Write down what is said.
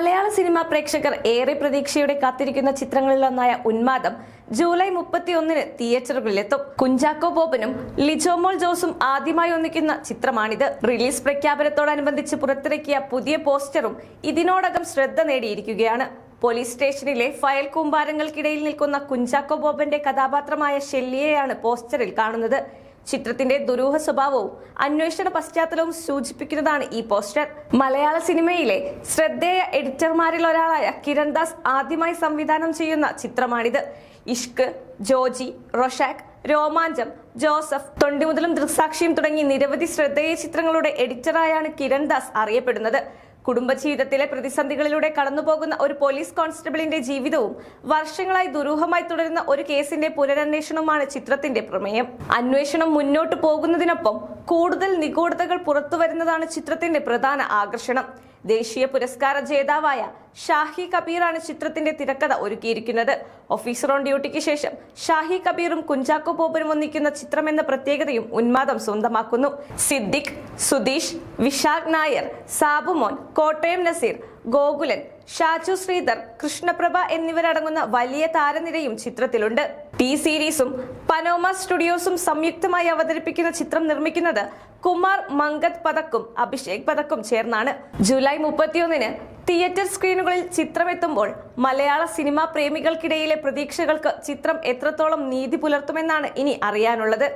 മലയാള cinema പ്രേക്ഷകർ ഏറെ പ്രതീക്ഷയോടെ കാത്തിരിക്കുന്ന ചിത്രങ്ങളിലൊന്നായ ഉന്മാദം ജൂലൈ 31-ന് തിയേറ്ററുകളിലെത്തും. കുഞ്ചാക്കോ ബോബനും ലിജോമോൾ ജോസും ആദ്യമായി ഒന്നിക്കുന്ന ചിത്രമാണിത്. റിലീസ് പ്രഖ്യാപനത്തോടനുബന്ധിച്ച് പുറത്തിറക്കിയ പുതിയ പോസ്റ്ററും ഇതിനോടകം ശ്രദ്ധ നേടിയിരിക്കുകയാണ്. പോലീസ് സ്റ്റേഷനിലെ ഫയൽ കൂമ്പാരങ്ങൾക്കിടയിൽ നിൽക്കുന്ന കുഞ്ചാക്കോ ബോബന്റെ കഥാപാത്രമായ ഷെല്ലിയെയാണ് പോസ്റ്ററിൽ കാണുന്നത്. ചിത്രത്തിന്റെ ദുരൂഹ സ്വഭാവവും അന്വേഷണ പശ്ചാത്തലവും സൂചിപ്പിക്കുന്നതാണ് ഈ പോസ്റ്റർ. മലയാള സിനിമയിലെ ശ്രദ്ധേയ എഡിറ്റർമാരിൽ ഒരാളായ കിരൺദാസ് ആദ്യമായി സംവിധാനം ചെയ്യുന്ന ചിത്രമാണിത്. ഇഷ്ക്, ജോജി, റൊഷാക്, രോമാഞ്ചം, ജോസഫ്, തൊണ്ടിമുതലും ദൃക്സാക്ഷിയും തുടങ്ങി നിരവധി ശ്രദ്ധേയ ചിത്രങ്ങളുടെ എഡിറ്ററായാണ് കിരൺദാസ് അറിയപ്പെടുന്നത്. കുടുംബജീവിതത്തിലെ പ്രതിസന്ധികളിലൂടെ കടന്നുപോകുന്ന ഒരു പോലീസ് കോൺസ്റ്റബിളിന്റെ ജീവിതവും വർഷങ്ങളായി ദുരൂഹമായി തുടരുന്ന ഒരു കേസിന്റെ പുനരന്വേഷണവുമാണ് ചിത്രത്തിന്റെ പ്രമേയം. അന്വേഷണം മുന്നോട്ട് പോകുന്നതിനൊപ്പം കൂടുതൽ നിഗൂഢതകൾ പുറത്തുവരുന്നതാണ് ചിത്രത്തിന്റെ പ്രധാന ആകർഷണം. ദേശീയ പുരസ്കാര ജേതാവായ ഷാഹി കബീറാണ് ചിത്രത്തിന്റെ തിരക്കഥ ഒരുക്കിയിരിക്കുന്നത്. ഓഫീസർ ഓൺ ഡ്യൂട്ടിക്ക് ശേഷം ഷാഹി കബീറും കുഞ്ചാക്കോ ബോബനും ഒന്നിക്കുന്ന ചിത്രമെന്ന പ്രത്യേകതയും ഉന്മാദം സ്വന്തമാക്കുന്നു. സിദ്ദിഖ്, സുധീഷ്, വിശാഖ് നായർ, സാബുമോൻ, കോട്ടയം നസീർ, ഗോകുലൻ, ഷാജു ശ്രീധർ, കൃഷ്ണപ്രഭ എന്നിവരടങ്ങുന്ന വലിയ താരനിരയും ചിത്രത്തിലുണ്ട്. ടി സീരീസും പനോമ സ്റ്റുഡിയോസും സംയുക്തമായി അവതരിപ്പിക്കുന്ന ചിത്രം നിർമ്മിക്കുന്നത് കുമാർ മങ്കത് പതക്കും അഭിഷേക് പതക്കും ചേർന്നാണ്. ജൂലൈ 31-ന് തിയേറ്റർ സ്ക്രീനുകളിൽ ചിത്രമെത്തുമ്പോൾ മലയാള സിനിമാ പ്രേമികൾക്കിടയിലെ പ്രതീക്ഷകൾക്ക് ചിത്രം എത്രത്തോളം നീതി പുലർത്തുമെന്നാണ് ഇനി അറിയാനുള്ളത്.